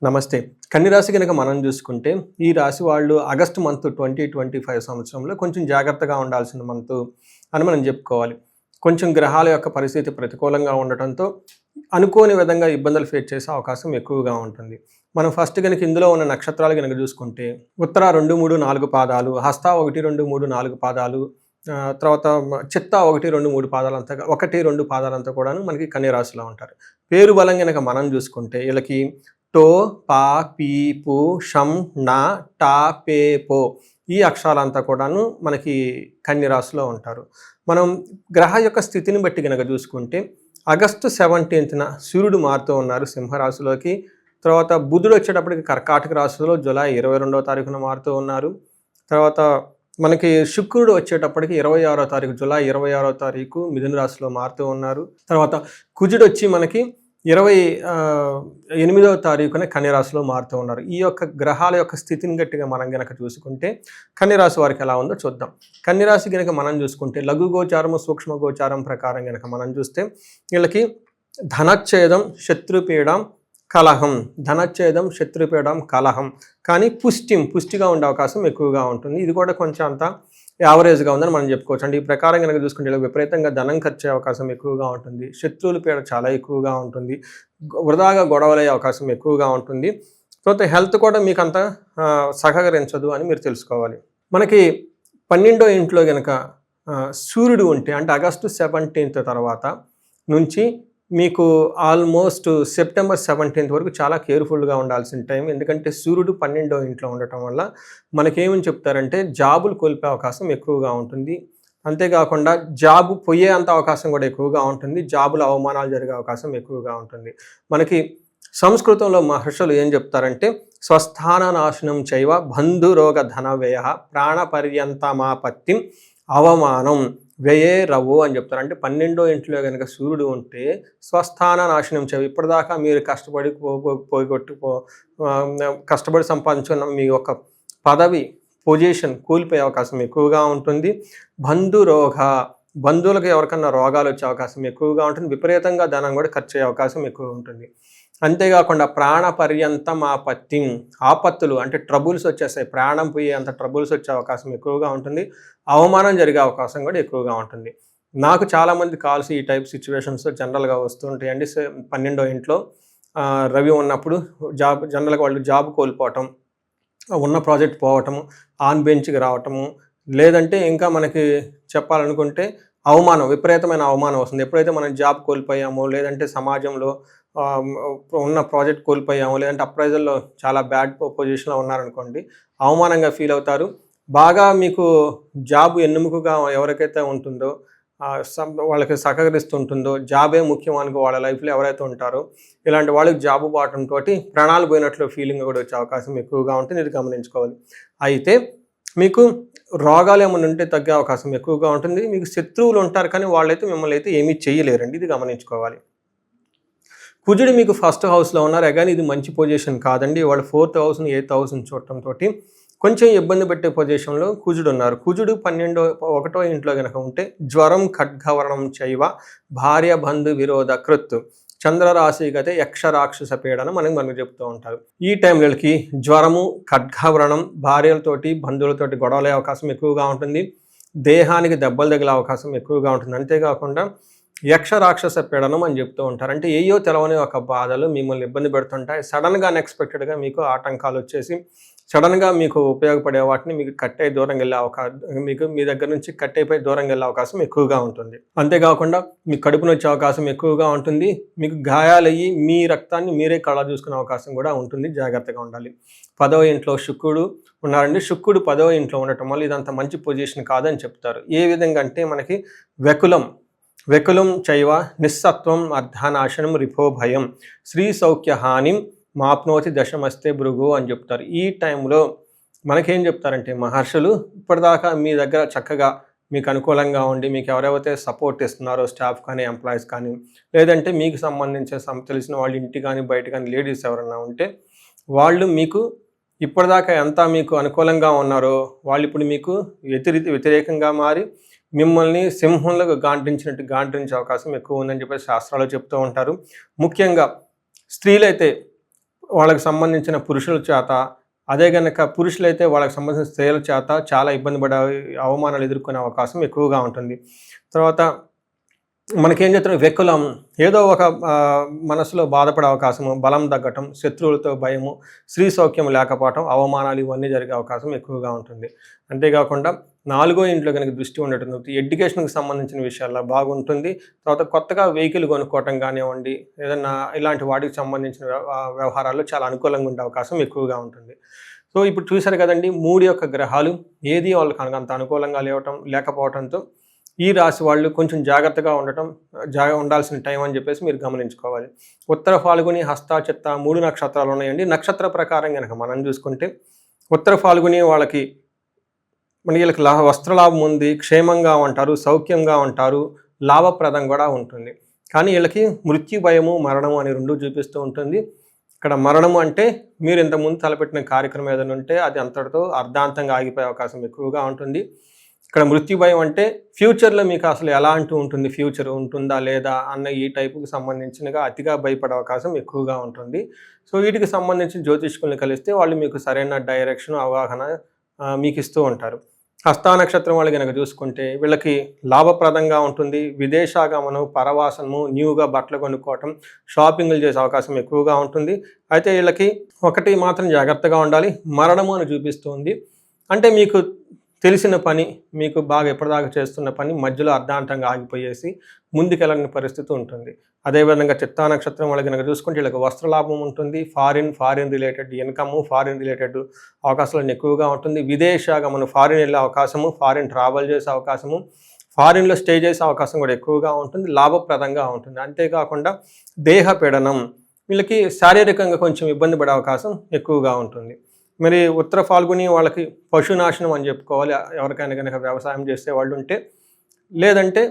నమస్తే. కన్ని రాశి గనక మనం చూసుకుంటే, ఈ రాశి వాళ్ళు ఆగస్టు మంత్ 2025 సంవత్సరంలో కొంచెం జాగ్రత్తగా ఉండాల్సిన మంతు అని మనం చెప్పుకోవాలి. కొంచెం గ్రహాల యొక్క పరిస్థితి ప్రతికూలంగా ఉండటంతో, అనుకోని విధంగా ఇబ్బందులు ఫేస్ చేసే అవకాశం ఎక్కువగా ఉంటుంది. మనం ఫస్ట్ గనక ఇందులో ఉన్న నక్షత్రాలు గనక చూసుకుంటే, ఉత్తర 2, 3, 4 పాదాలు, హస్త 1, 2, 3, 4 పాదాలు, తర్వాత చిత్త 1, 2, 3 పాదాలంతా 1, 2 పాదాలంతా కూడాను మనకి కన్య రాశిలో ఉంటారు. పేరు బలం గనక మనం చూసుకుంటే వీళ్ళకి టో, పా, పీ, పు, షం, నా, టా, పే, పో ఈ అక్షరాలంతా కూడాను మనకి కన్య రాశిలో ఉంటారు. మనం గ్రహ యొక్క స్థితిని బట్టి గనక చూసుకుంటే ఆగస్టు 17న సూర్యుడు మారుతూ ఉన్నారు సింహరాశిలోకి. తర్వాత బుధుడు వచ్చేటప్పటికి కర్కాటక రాశిలో జూలై 22వ తారీఖున మారుతూ ఉన్నారు. తర్వాత మనకి శుక్రుడు వచ్చేటప్పటికి 26వ తారీఖు జూలై 26వ తారీఖు మిథున రాశిలో మారుతూ ఉన్నారు. తర్వాత కుజుడు వచ్చి మనకి 28వ తారీఖున కన్యరాశిలో మారుతూ ఉన్నారు. ఈ యొక్క గ్రహాల యొక్క స్థితిని గట్టిగా మనం గనక చూసుకుంటే కన్యరాశి వారికి ఎలా ఉందో చూద్దాం. కన్యరాశి గనక మనం చూసుకుంటే లఘు గోచారము సూక్ష్మ గోచారం ప్రకారం గనక మనం చూస్తే వీళ్ళకి ధనచ్ఛేదం శత్రుపీడం కలహం, ధనచ్ఛేదం శత్రుపీడం కలహం, కానీ పుష్టిగా ఉండే అవకాశం ఎక్కువగా ఉంటుంది. ఇది కూడా కొంచెం అంత యావరేజ్గా ఉందని మనం చెప్పుకోవచ్చు. అంటే ఈ ప్రకారం కనుక చూసుకుంటే ఇలా విపరీతంగా ధనం ఖర్చు అవకాశం ఎక్కువగా ఉంటుంది. శత్రువుల పీడ చాలా ఎక్కువగా ఉంటుంది. వృధాగా గొడవలయ్యే అవకాశం ఎక్కువగా ఉంటుంది. తర్వాత హెల్త్ కూడా మీకు అంత సహకరించదు అని మీరు తెలుసుకోవాలి. మనకి 12వ ఇంట్లో కనుక సూర్యుడు ఉంటే అంటే ఆగస్టు 17th తర్వాత నుంచి మీకు ఆల్మోస్ట్ సెప్టెంబర్ 17th వరకు చాలా కేర్ఫుల్గా ఉండాల్సిన టైం. ఎందుకంటే సూర్యుడు 12వ ఇంట్లో ఉండటం వల్ల మనకేమని చెప్తారంటే జాబులు కోల్పోయే అవకాశం ఎక్కువగా ఉంటుంది. అంతేకాకుండా జాబు పోయే అంత అవకాశం కూడా ఎక్కువగా ఉంటుంది. జాబుల అవమానాలు జరిగే అవకాశం ఎక్కువగా ఉంటుంది. మనకి సంస్కృతంలో మహర్షులు ఏం చెప్తారంటే స్వస్థాన నాశనం చైవ బంధురోగ ధన వ్యయ ప్రాణపర్యంతమాపత్తిం అవమానం వ్యయే రవు అని చెప్తారు. అంటే 12వ ఇంట్లో కనుక సూర్యుడు ఉంటే స్వస్థాన నాశనం చేయవు. ఇప్పటిదాకా మీరు కష్టపడి సంపాదించుకున్న మీ యొక్క పదవి పొజిషన్ కోల్పోయే అవకాశం ఎక్కువగా ఉంటుంది. బంధువులకు ఎవరికన్నా రోగాలు వచ్చే అవకాశం ఎక్కువగా ఉంటుంది. విపరీతంగా ధనం కూడా ఖర్చు అయ్యే అవకాశం ఎక్కువ ఉంటుంది. అంతేకాకుండా ప్రాణ పర్యంతం ఆపత్తులు అంటే ట్రబుల్స్ వచ్చేస్తాయి. ప్రాణం పోయే అంత ట్రబుల్స్ వచ్చే అవకాశం ఎక్కువగా ఉంటుంది. అవమానం జరిగే అవకాశం కూడా ఎక్కువగా ఉంటుంది. నాకు చాలామంది కాల్స్ ఈ టైప్ సిచ్యువేషన్స్ జనరల్గా వస్తుంటాయండి. 12వ ఇంట్లో రవి ఉన్నప్పుడు జనరల్గా వాళ్ళు జాబ్ కోల్పోవటం, ఉన్న ప్రాజెక్ట్ పోవటము, ఆన్ బెంచ్కి రావటము, లేదంటే ఇంకా మనకి చెప్పాలనుకుంటే విపరీతమైన అవమానం వస్తుంది. ఎప్పుడైతే మనం జాబ్ కోల్పోయామో, లేదంటే సమాజంలో ఉన్న ప్రాజెక్ట్ కోల్పోయాము, లేదంటే అప్రైజల్లో చాలా బ్యాడ్ పొజిషన్లో ఉన్నారనుకోండి, అవమానంగా ఫీల్ అవుతారు. బాగా మీకు జాబ్ ఎన్నుముకగా ఎవరికైతే ఉంటుందో, వాళ్ళకి సహకరిస్తుంటుందో, జాబే ముఖ్యం అనుకో వాళ్ళ లైఫ్లో ఎవరైతే ఉంటారో, ఇలాంటి వాళ్ళకి జాబు పోవడంతో ప్రాణాలు పోయినట్లు ఫీలింగ్ కూడా వచ్చే అవకాశం ఎక్కువగా ఉంటుంది. ఇది గమనించుకోవాలి. అయితే మీకు రోగాలు ఏమైనా ఉంటే తగ్గే అవకాశం ఎక్కువగా ఉంటుంది. మీకు శత్రువులు ఉంటారు, కానీ వాళ్ళైతే మిమ్మల్ని అయితే ఏమీ చేయలేరండి. ఇది గమనించుకోవాలి. కుజుడు మీకు ఫస్ట్ హౌస్లో ఉన్నారు. కానీ ఇది మంచి పొజిషన్ కాదండి. వాళ్ళు 4th హౌస్ని 8th హౌస్ని చూడటంతో కొంచెం ఇబ్బంది పెట్టే పొజిషన్లో కుజుడు ఉన్నారు. కుజుడు 1వ ఇంట్లో కనుక ఉంటే జ్వరం ఖడ్గవరణం చైవ భార్య బంధు విరోధ కృత్ చంద్రరాశి గతే యక్ష రాక్షస పీడన మనకు చెప్తూ ఉంటారు. ఈ టైంలోకి జ్వరము ఖడ్గవరణం భార్యలతోటి బంధువులతోటి గొడవలే అవకాశం ఎక్కువగా ఉంటుంది. దేహానికి దెబ్బలు తగిలే అవకాశం ఎక్కువగా ఉంటుంది. అంతేకాకుండా యక్ష రాక్షస పీడనం అని చెప్తూ ఉంటారు. అంటే ఏయో తెలవని ఒక బాధలు మిమ్మల్ని ఇబ్బంది పెడుతుంటాయి. సడన్గా అన్ఎక్స్పెక్టెడ్గా మీకు ఆటంకాలు వచ్చేసి సడన్గా మీకు ఉపయోగపడే వాటిని మీకు కట్టే దూరంగా వెళ్ళే అవకాశం, మీకు మీ దగ్గర నుంచి కట్టేపై దూరంగా వెళ్ళే అవకాశం ఎక్కువగా ఉంటుంది. అంతేకాకుండా మీకు కడుపున వచ్చే అవకాశం ఎక్కువగా ఉంటుంది. మీకు గాయాలయ్యి మీ రక్తాన్ని మీరే కళ్ళ చూసుకునే అవకాశం కూడా ఉంటుంది. జాగ్రత్తగా ఉండాలి. 10వ ఇంట్లో శుక్రుడు ఉన్నారండి. శుక్రుడు 10వ ఇంట్లో ఉండటం వల్ల ఇదంత మంచి పొజిషన్ కాదని చెప్తారు. ఏ విధంగా అంటే మనకి వెకులం చైవ నిస్సత్వం అర్ధనాశనం రిపో భయం శ్రీ సౌఖ్య హానిం మాప్నోతి దశమస్తే భృగు అని చెప్తారు. ఈ టైంలో మనకేం చెప్తారంటే మహర్షులు, ఇప్పటిదాకా మీ దగ్గర చక్కగా మీకు అనుకూలంగా ఉండి మీకు ఎవరైతే సపోర్ట్ ఇస్తున్నారో స్టాఫ్ కానీ ఎంప్లాయీస్ కానీ, లేదంటే మీకు సంబంధించిన తెలిసిన వాళ్ళ ఇంటి కానీ బయట కానీ లేడీస్ ఎవరైనా ఉంటే వాళ్ళు మీకు ఇప్పటిదాకా ఎంత మీకు అనుకూలంగా ఉన్నారో వాళ్ళు ఇప్పుడు మీకు వ్యతిరేకంగా మారి మిమ్మల్ని సింహంలో గాండ్రించే అవకాశం ఎక్కువ ఉందని చెప్పేసి శాస్త్రాలు చెప్తూ ఉంటారు. ముఖ్యంగా స్త్రీలైతే వాళ్ళకి సంబంధించిన పురుషుల చేత, అదే గనక పురుషులైతే వాళ్ళకి సంబంధించిన స్త్రీల చేత చాలా ఇబ్బంది పడే అవమానాలు ఎదుర్కొనే అవకాశం ఎక్కువగా ఉంటుంది. తర్వాత మనకేం చెప్తున్నారు, వెకులం ఏదో ఒక మనసులో బాధపడే అవకాశము, బలం తగ్గటం, శత్రువులతో భయము, స్త్రీ సౌఖ్యం లేకపోవటం, అవమానాలు ఇవన్నీ జరిగే అవకాశం ఎక్కువగా ఉంటుంది. అంతేకాకుండా 4వ ఇంట్లో కనుక దృష్టి ఉండటం, ఎడ్యుకేషన్కి సంబంధించిన విషయాల్లో బాగుంటుంది. తర్వాత కొత్తగా వెహికల్ కొనుక్కోవటం కానివ్వండి, ఏదన్నా ఇలాంటి వాటికి సంబంధించిన వ్యవహారాల్లో చాలా అనుకూలంగా ఉండే అవకాశం ఎక్కువగా ఉంటుంది. సో ఇప్పుడు చూశారు కదండి, 3 యొక్క గ్రహాలు ఏది వాళ్ళకి అంత అనుకూలంగా లేకపోవడంతో ఈ రాశి వాళ్ళు కొంచెం జాగ్రత్తగా ఉండాల్సిన టైం అని చెప్పేసి మీరు గమనించుకోవాలి. ఉత్తర ఫాల్గుని, హస్త, చిత్త 3 నక్షత్రాలు ఉన్నాయండి. నక్షత్ర ప్రకారం కనుక మనం చూసుకుంటే ఉత్తర ఫాల్గుని వీళ్ళకి వస్త్రలాభం ఉంది, క్షేమంగా ఉంటారు, సౌఖ్యంగా ఉంటారు, లాభప్రదం కూడా ఉంటుంది. కానీ వీళ్ళకి మృత్యు భయము, మరణము అని 2 చూపిస్తూ ఉంటుంది. ఇక్కడ మరణము అంటే మీరు ఇంతకుముందు తలపెట్టిన కార్యక్రమం ఏదైనా ఉంటే అది అంతటితో అర్ధాంతంగా ఆగిపోయే అవకాశం ఎక్కువగా ఉంటుంది. ఇక్కడ మృత్యు భయం అంటే ఫ్యూచర్లో మీకు అసలు ఎలాంటి ఉంటుంది, ఫ్యూచర్ ఉంటుందా లేదా అన్న ఈ టైపుకి సంబంధించినగా అతిగా భయపడే అవకాశం ఎక్కువగా ఉంటుంది. సో వీటికి సంబంధించిన జ్యోతిష్కుల్ని కలిస్తే వాళ్ళు మీకు సరైన డైరెక్షన్, అవగాహన మీకు ఇస్తూ ఉంటారు. హస్తా నక్షత్రం వాళ్ళు కనుక చూసుకుంటే వీళ్ళకి లాభప్రదంగా ఉంటుంది. విదేశాగమనం, పరవాసనము, న్యూగా బట్టలు కొనుక్కోవటం, షాపింగ్లు చేసే అవకాశం ఎక్కువగా ఉంటుంది. అయితే వీళ్ళకి ఒకటి మాత్రం జాగ్రత్తగా ఉండాలి, మరణము అని చూపిస్తుంది. అంటే మీకు తెలిసిన పని, మీకు బాగా ఎప్పటిదాకా చేస్తున్న పని మధ్యలో అర్ధాంతంగా ఆగిపోయేసి ముందుకెళ్ళని పరిస్థితి ఉంటుంది. అదేవిధంగా చిత్తా నక్షత్రం వాళ్ళకి కనుక చూసుకుంటే వీళ్ళకి వస్త్రలాభం ఉంటుంది. Foreign related income, foreign related అవకాశాలు ఎక్కువగా ఉంటుంది. విదేశాగమనం, ఫారిన్ వెళ్ళే అవకాశము, ఫారిన్ ట్రావెల్ చేసే అవకాశము, ఫారిన్లో స్టే చేసే అవకాశం కూడా ఎక్కువగా ఉంటుంది. లాభప్రదంగా ఉంటుంది. అంతేకాకుండా దేహపీడనం, వీళ్ళకి శారీరకంగా కొంచెం ఇబ్బంది పడే అవకాశం ఎక్కువగా ఉంటుంది. మరి ఉత్తర ఫాల్గుని వాళ్ళకి పశునాశనం అని చెప్పుకోవాలి. ఎవరికైనా కనుక వ్యవసాయం చేసే వాళ్ళు ఉంటే, లేదంటే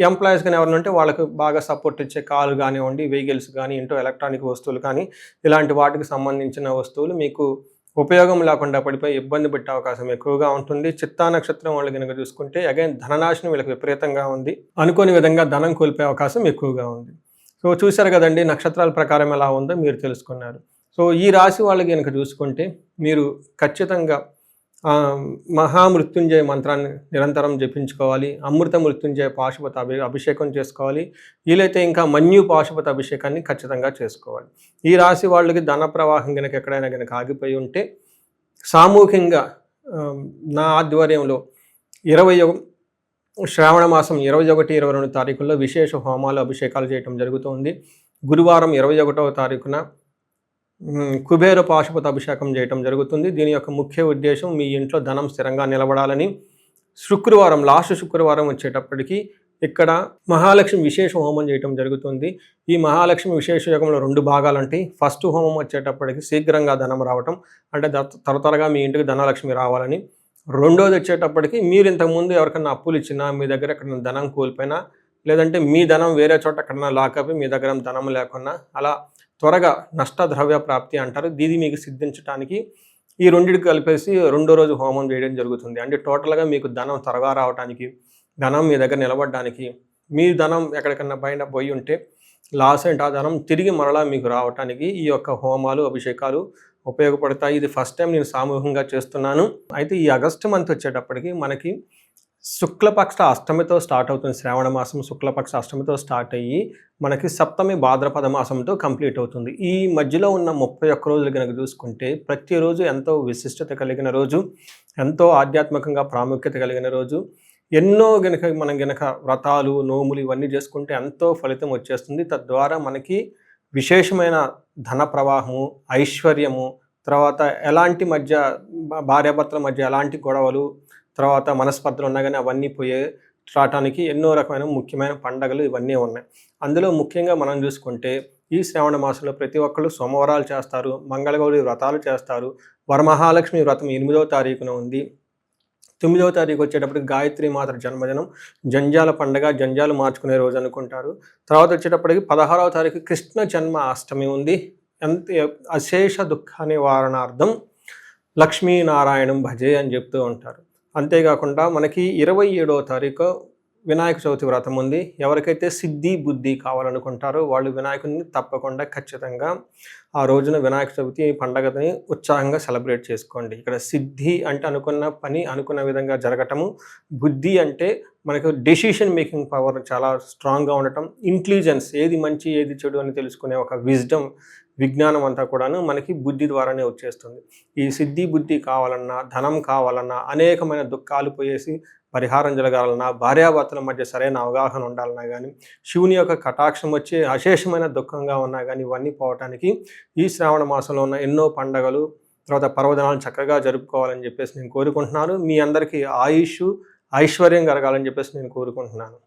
ఎంప్లాయీస్ కానీ ఎవరైనా ఉంటే వాళ్ళకి బాగా సపోర్ట్ ఇచ్చే కాలు కానివ్వండి, వెహికల్స్ కానీ, ఇంట్లో ఎలక్ట్రానిక్ వస్తువులు కానీ, ఇలాంటి వాటికి సంబంధించిన వస్తువులు మీకు ఉపయోగం లేకుండా పడిపోయి ఇబ్బంది పెట్టే అవకాశం ఎక్కువగా ఉంటుంది. చిత్తా నక్షత్రం వాళ్ళు కనుక చూసుకుంటే అగైన్ ధననాశనం వీళ్ళకి విపరీతంగా ఉంది. అనుకోని విధంగా ధనం కోల్పోయే అవకాశం ఎక్కువగా ఉంది. సో చూశారు కదండి, నక్షత్రాల ప్రకారం ఎలా ఉందో మీరు తెలుసుకున్నారు. సో ఈ రాశి వాళ్ళకి కనుక చూసుకుంటే మీరు ఖచ్చితంగా మహామృత్యుంజయ మంత్రాన్ని నిరంతరం జపించుకోవాలి. అమృత మృత్యుంజయ పాశుపత అభిషేకం చేసుకోవాలి. వీలైతే ఇంకా మన్యు పాశుపత అభిషేకాన్ని ఖచ్చితంగా చేసుకోవాలి. ఈ రాశి వాళ్ళకి ధన ప్రవాహం కనుక ఎక్కడైనా కనుక ఆగిపోయి ఉంటే సామూహికంగా నా ఆధ్వర్యంలో శ్రావణ మాసం 21, 22 తారీఖుల్లో విశేష హోమాలు, అభిషేకాలు చేయటం జరుగుతుంది. గురువారం 21వ తారీఖున కుబేర పాశుపత అభిషేకం చేయటం జరుగుతుంది. దీని యొక్క ముఖ్య ఉద్దేశం మీ ఇంట్లో ధనం స్థిరంగా నిలబడాలని. లాస్ట్ శుక్రవారం వచ్చేటప్పటికి ఇక్కడ మహాలక్ష్మి విశేష హోమం చేయటం జరుగుతుంది. ఈ మహాలక్ష్మి విశేష యోగంలో 2 భాగాలు ఉంటాయి. ఫస్ట్ హోమం వచ్చేటప్పటికి శీఘ్రంగా ధనం రావటం, అంటే త్వరగా మీ ఇంటికి ధనలక్ష్మి రావాలని. రెండోది వచ్చేటప్పటికి మీరు ఇంతకుముందు ఎవరికైనా అప్పులు ఇచ్చినా, మీ దగ్గర ఎక్కడైనా ధనం కోల్పోయినా, లేదంటే మీ ధనం వేరే చోట ఎక్కడైనా లాకైపోయి మీ దగ్గర ధనం లేకున్నా, అలా త్వరగా నష్టద్రవ్య ప్రాప్తి అంటారు. దీది మీకు సిద్ధించడానికి ఈ రెండింటికి కలిపేసి 2వ రోజు హోమం చేయడం జరుగుతుంది. అంటే టోటల్గా మీకు ధనం త్వరగా రావడానికి, ధనం మీ దగ్గర నిలబడడానికి, మీ ధనం ఎక్కడికన్నా పైన పోయి ఉంటే లాస్ అంటే ఆ ధనం తిరిగి మరలా మీకు రావడానికి ఈ యొక్క హోమాలు, అభిషేకాలు ఉపయోగపడతాయి. ఇది ఫస్ట్ టైం నేను సామూహికంగా చేస్తున్నాను. అయితే ఈ ఆగస్టు మంత్ వచ్చేటప్పటికి మనకి శుక్లపక్ష అష్టమితో స్టార్ట్ అవుతుంది. శ్రావణ మాసం శుక్లపక్ష అష్టమితో స్టార్ట్ అయ్యి మనకి సప్తమి భాద్రపద మాసంతో కంప్లీట్ అవుతుంది. ఈ మధ్యలో ఉన్న 31 రోజులు కనుక చూసుకుంటే ప్రతిరోజు ఎంతో విశిష్టత కలిగిన రోజు, ఎంతో ఆధ్యాత్మికంగా ప్రాముఖ్యత కలిగిన రోజు. ఎన్నో మనం వ్రతాలు, నోములు ఇవన్నీ చేసుకుంటే ఎంతో ఫలితం వచ్చేస్తుంది. తద్వారా మనకి విశేషమైన ధన ప్రవాహము, ఐశ్వర్యము, తర్వాత ఎలాంటి భార్యాభర్తల మధ్య ఎలాంటి గొడవలు, తర్వాత మనస్పర్ధలు ఉన్నా కానీ అవన్నీ రావటానికి ఎన్నో రకమైన ముఖ్యమైన పండగలు ఇవన్నీ ఉన్నాయి. అందులో ముఖ్యంగా మనం చూసుకుంటే ఈ శ్రావణ మాసంలో ప్రతి ఒక్కళ్ళు సోమవారాలు చేస్తారు, మంగళగౌరి వ్రతాలు చేస్తారు. వరమహాలక్ష్మి వ్రతం 8వ తారీఖున ఉంది. 9వ తారీఖు వచ్చేటప్పటికి గాయత్రి మాత జన్మదినం, జంజాల పండగ, జంజాలు మార్చుకునే రోజు అనుకుంటారు. తర్వాత వచ్చేటప్పటికి 16వ తారీఖు కృష్ణ జన్మ అష్టమి ఉంది. అశేష దుఃఖ నివారణార్థం లక్ష్మీనారాయణం భజే అని చెప్తూ ఉంటారు. అంతేకాకుండా మనకి 27వ తారీఖు వినాయక చవితి వ్రతం ఉంది. ఎవరికైతే సిద్ధి, బుద్ధి కావాలనుకుంటారో వాళ్ళు వినాయకుడిని తప్పకుండా ఖచ్చితంగా ఆ రోజున వినాయక చవితి పండగని ఉత్సాహంగా సెలబ్రేట్ చేసుకోండి. ఇక్కడ సిద్ధి అంటే అనుకున్న పని అనుకున్న విధంగా జరగటము. బుద్ధి అంటే మనకు డెసిషన్ మేకింగ్ పవర్ చాలా స్ట్రాంగ్‌గా ఉండటం. ఇంటెలిజెన్స్ ఏది మంచి, ఏది చెడు అని తెలుసుకునే ఒక విజ్డమ్, విజ్ఞానం అంతా కూడాను మనకి బుద్ధి ద్వారానే వచ్చేస్తుంది. ఈ సిద్ధి, బుద్ధి కావాలన్నా, ధనం కావాలన్నా, అనేకమైన దుఃఖాలు పోయేసి పరిహారం జరగాలన్నా, భార్యాభర్తల మధ్య సరైన అవగాహన ఉండాలన్నా గానీ, శివుని యొక్క కటాక్షం వచ్చి అశేషమైన దుఃఖంగా ఉన్నా గానీ, ఇవన్నీ పోవటానికి ఈ శ్రావణ మాసంలో ఉన్న ఎన్నో పండగలు, తర్వాత పర్వదినాలు చక్కగా జరుపుకోవాలని చెప్పేసి నేను కోరుకుంటున్నాను. మీ అందరికీ ఆయుష్షు, ఐశ్వర్యం కలగాలని చెప్పేసి నేను కోరుకుంటున్నాను.